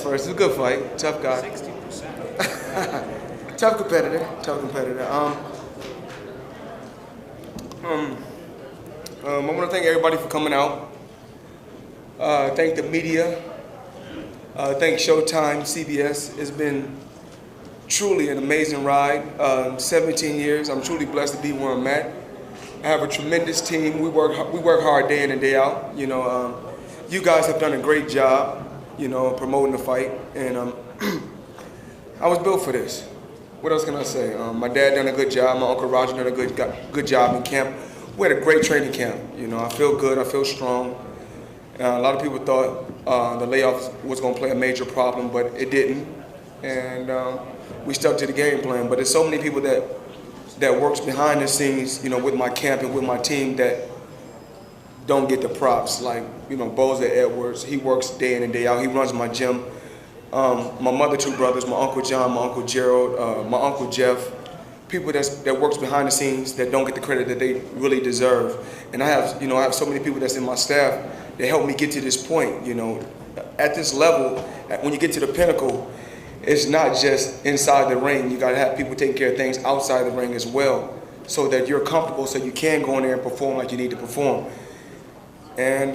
first. It was a good fight. Tough guy. 60%. Tough competitor. Tough competitor. I want to thank everybody for coming out. Thank the media. Thank Showtime, CBS. It's been truly an amazing ride. 17 years. I'm truly blessed to be where I'm at. I have a tremendous team. We work hard day in and day out. You know, you guys have done a great job, you know, promoting the fight, and I was built for this. What else can I say? My dad done a good job. My Uncle Roger done a good job in camp. We had a great training camp. You know, I feel good. I feel strong. A lot of people thought the layoff was going to play a major problem, but it didn't. And we stuck to the game plan. But there's so many people that works behind the scenes, you know, with my camp and with my team that don't get the props. Like, you know, Boza Edwards, he works day in and day out. He runs my gym. My mother, two brothers, my Uncle John, my Uncle Gerald, my Uncle Jeff, people that works behind the scenes that don't get the credit that they really deserve. And I have so many people that's in my staff that helped me get to this point. You know, at this level, when you get to the pinnacle, it's not just inside the ring. You gotta have people taking care of things outside the ring as well, so that you're comfortable, so you can go in there and perform like you need to perform. And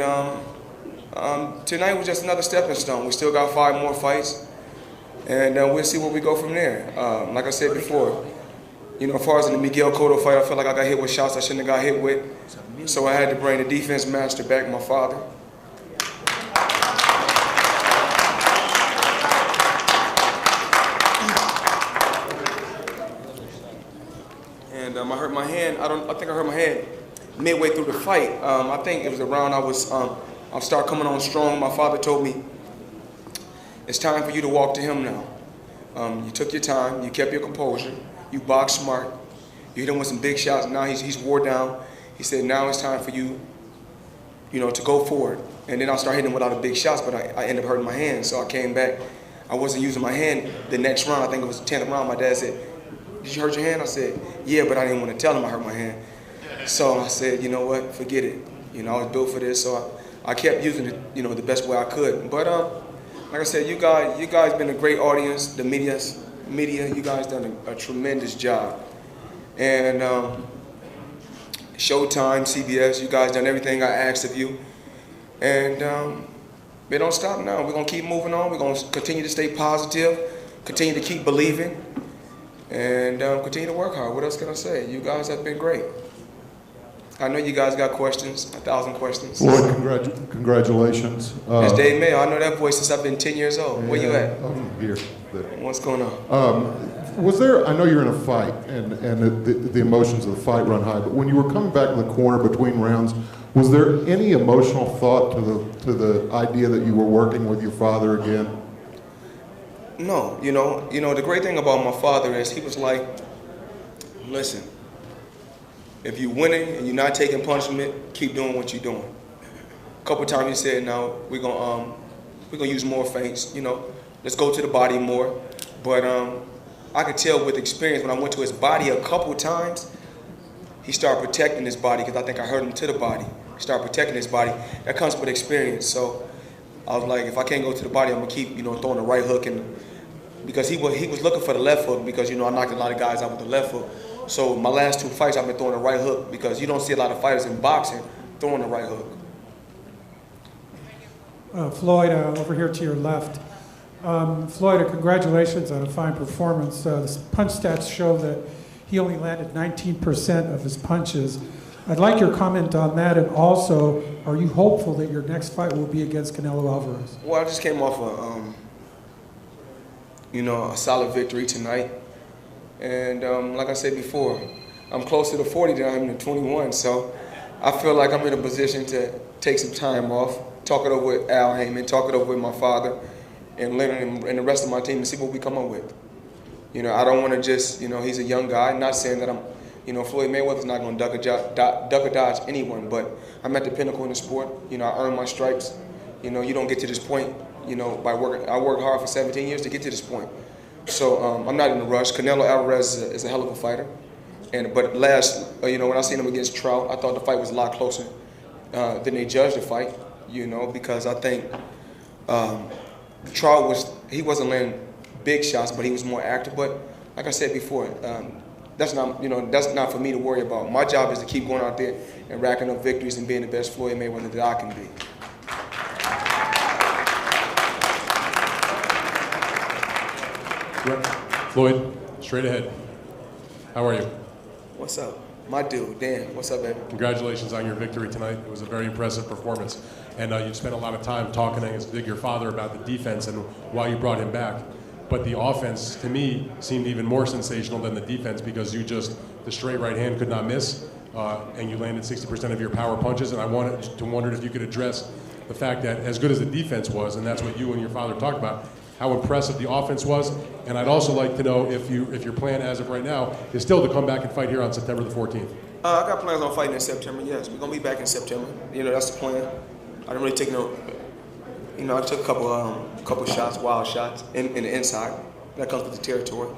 tonight was just another stepping stone. We still got 5 more fights, and we'll see where we go from there. Like I said before, you know, as far as in the Miguel Cotto fight, I felt like I got hit with shots I shouldn't have got hit with, so I had to bring the defense master back, my father. And I hurt my hand. I think I hurt my hand midway through the fight. I think it was around I started coming on strong. My father told me, it's time for you to walk to him now. You took your time. You kept your composure. You boxed smart. You hit him with some big shots. Now he's wore down. He said, now it's time for you, you know, to go forward. And then I started hitting him without the big shots, but I ended up hurting my hand. So I came back. I wasn't using my hand the next round. I think it was the 10th round. My dad said, did you hurt your hand? I said, yeah, but I didn't want to tell him I hurt my hand. So I said, you know what, forget it. You know, I was built for this, so I kept using it, you know, the best way I could. But like I said, you guys been a great audience. The media, you guys done a tremendous job. And Showtime, CBS, you guys done everything I asked of you. And we don't stop now. We're gonna keep moving on. We're gonna continue to stay positive, continue to keep believing, and continue to work hard. What else can I say? You guys have been great. I know you guys got questions, 1,000 questions. Floyd, congratulations. It's Dave Mayo. I know that voice since I've been 10 years old. Where you at? I'm here. What's going on? Was there, I know you're in a fight, and the emotions of the fight run high, but when you were coming back in the corner between rounds, was there any emotional thought to the idea that you were working with your father again? No. You know, the great thing about my father is he was like, listen, if you're winning and you're not taking punishment, keep doing what you're doing. A couple times he said, "Now we're gonna use more feints. You know, let's go to the body more." But I could tell with experience when I went to his body a couple times, he started protecting his body because I think I hurt him to the body. He started protecting his body. That comes with experience. So I was like, if I can't go to the body, I'm gonna keep, you know, throwing the right hook, and because he was looking for the left hook, because, you know, I knocked a lot of guys out with the left hook. So my last 2 fights, I've been throwing the right hook, because you don't see a lot of fighters in boxing throwing the right hook. Floyd, over here to your left. Floyd, congratulations on a fine performance. The punch stats show that he only landed 19% of his punches. I'd like your comment on that, and also, are you hopeful that your next fight will be against Canelo Alvarez? Well, I just came off a solid victory tonight. And like I said before, I'm closer to 40 than I am to 21, so I feel like I'm in a position to take some time off, talk it over with Al Heyman, talk it over with my father, and Leonard and the rest of my team to see what we come up with. You know, I don't want to just, you know, he's a young guy. Not saying that I'm, you know, Floyd Mayweather's not going to duck or dodge anyone, but I'm at the pinnacle in the sport. You know, I earned my stripes. You know, you don't get to this point, you know, by working. I worked hard for 17 years to get to this point. So I'm not in a rush. Canelo Alvarez is a hell of a fighter. But you know, when I seen him against Trout, I thought the fight was a lot closer than they judged the fight, you know, because I think Trout he wasn't landing big shots, but he was more active. But like I said before, that's not for me to worry about. My job is to keep going out there and racking up victories and being the best Floyd Mayweather that I can be. Floyd, straight ahead. How are you? What's up? My dude, Dan. What's up, baby? Congratulations on your victory tonight. It was a very impressive performance. And you spent a lot of time talking to your father about the defense and why you brought him back. But the offense, to me, seemed even more sensational than the defense because the straight right hand could not miss, and you landed 60% of your power punches. And I wondered if you could address the fact that as good as the defense was, and that's what you and your father talked about, how impressive the offense was. And I'd also like to know if your plan as of right now is still to come back and fight here on September the 14th. I got plans on fighting in September, yes. We're going to be back in September. That's the plan. I didn't really take I took a couple shots, wild shots in the inside. That comes with the territory.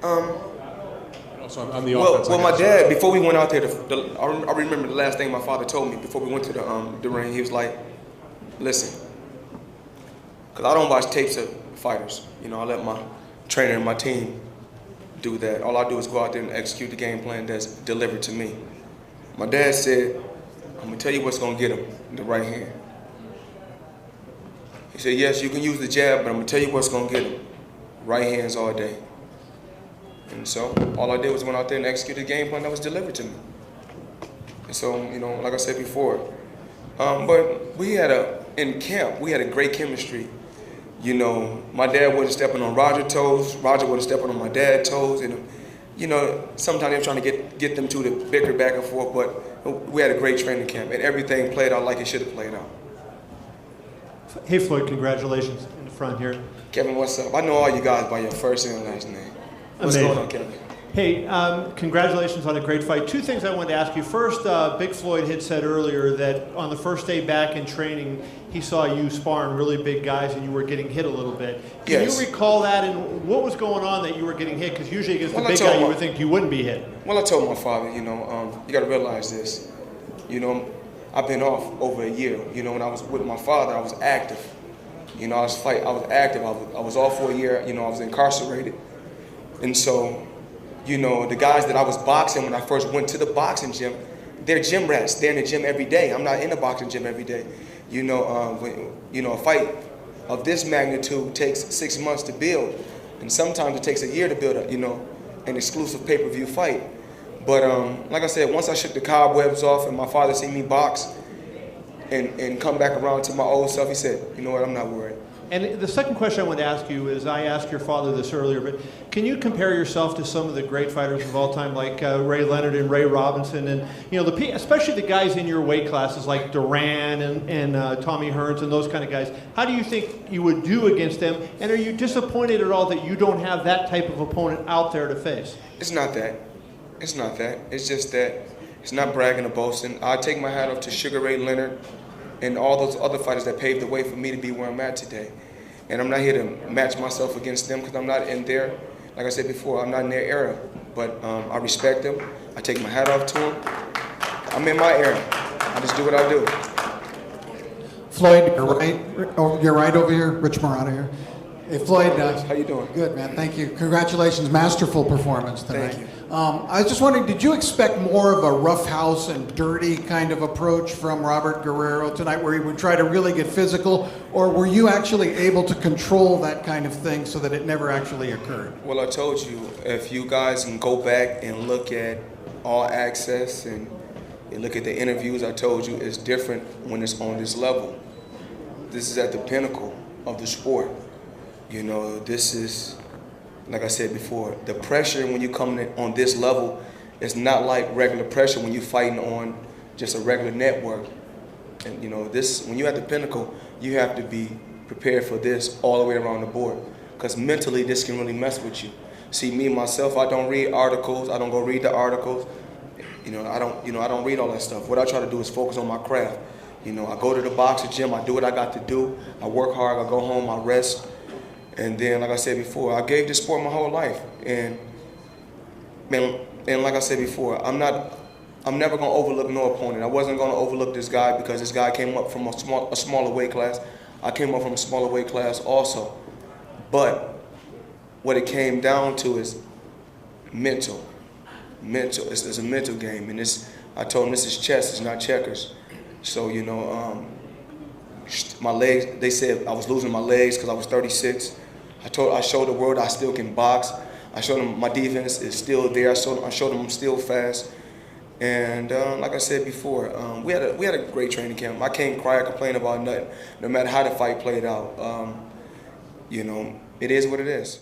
Also on the offense. Well, my dad, before we went out there, I remember the last thing my father told me before we went to the ring. He was like, listen, because I don't watch tapes of fighters. I let my trainer and my team do that. All I do is go out there and execute the game plan that's delivered to me. My dad said, I'm going to tell you what's going to get him, the right hand. He said, yes, you can use the jab, but I'm going to tell you what's going to get him. Right hands all day. And so all I did was went out there and execute the game plan that was delivered to me. And so, like I said before, but in camp, we had a great chemistry. My dad wasn't stepping on Roger's toes. Roger wasn't stepping on my dad's toes. And, sometimes they were trying to get them two to bicker back and forth, but we had a great training camp, and everything played out like it should have played out. Hey, Floyd, congratulations in the front here. Kevin, what's up? I know all you guys by your first and last name. What's Amazing. going on, Kevin? Hey, congratulations on a great fight. Two things I wanted to ask you. First, Big Floyd had said earlier that on the first day back in training, he saw you sparring really big guys and you were getting hit a little bit. Can you recall that, and what was going on that you were getting hit? Because usually against the big guy, you would think you wouldn't be hit. Well, I told my father, you got to realize this. I've been off over a year. When I was with my father, I was active. I was active. I was off for a year. I was incarcerated. And so, the guys that I was boxing when I first went to the boxing gym, they're gym rats. They're in the gym every day. I'm not in the boxing gym every day. A fight of this magnitude takes 6 months to build, and sometimes it takes a year to build an exclusive pay-per-view fight. But like I said, once I shook the cobwebs off and my father seen me box and come back around to my old self, he said, you know what, I'm not worried. And the second question I want to ask you is, I asked your father this earlier, but can you compare yourself to some of the great fighters of all time, like Ray Leonard and Ray Robinson, and especially the guys in your weight classes like Duran and Tommy Hearns and those kind of guys? How do you think you would do against them? And are you disappointed at all that you don't have that type of opponent out there to face? It's not that. It's not that. It's just that it's not bragging or boasting. I take my hat off to Sugar Ray Leonard and all those other fighters that paved the way for me to be where I'm at today. And I'm not here to match myself against them because I'm not in their, like I said before, I'm not in their era. But I respect them. I take my hat off to them. I'm in my era. I just do what I do. Floyd, you're right over here. Rich Morano here. Hey, Floyd. How you doing? Good, man. Thank you. Congratulations. Masterful performance tonight. Thank you. I was just wondering, did you expect more of a roughhouse and dirty kind of approach from Robert Guerrero tonight, where he would try to really get physical, or were you actually able to control that kind of thing so that it never actually occurred? Well, I told you, if you guys can go back and look at All Access and look at the interviews, I told you it's different when it's on this level. This is at the pinnacle of the sport. This is, like I said before, the pressure when you come on this level is not like regular pressure when you're fighting on just a regular network. And when you're at the pinnacle, you have to be prepared for this all the way around the board, because mentally this can really mess with you. See, me myself, I don't read articles. I don't go read the articles. I don't read all that stuff. What I try to do is focus on my craft. I go to the boxing gym. I do what I got to do. I work hard. I go home. I rest. And then, like I said before, I gave this sport my whole life. And like I said before, I'm never going to overlook no opponent. I wasn't going to overlook this guy because this guy came up from a smaller weight class. I came up from a smaller weight class also. But what it came down to is mental. It's a mental game, and I told him this is chess, it's not checkers. So, you know, my legs, they said I was losing my legs because I was 36. I showed the world I still can box. I showed them my defense is still there. I showed them I'm still fast. And like I said before, we had a great training camp. I can't cry or complain about nothing, no matter how the fight played out. You know, it is what it is.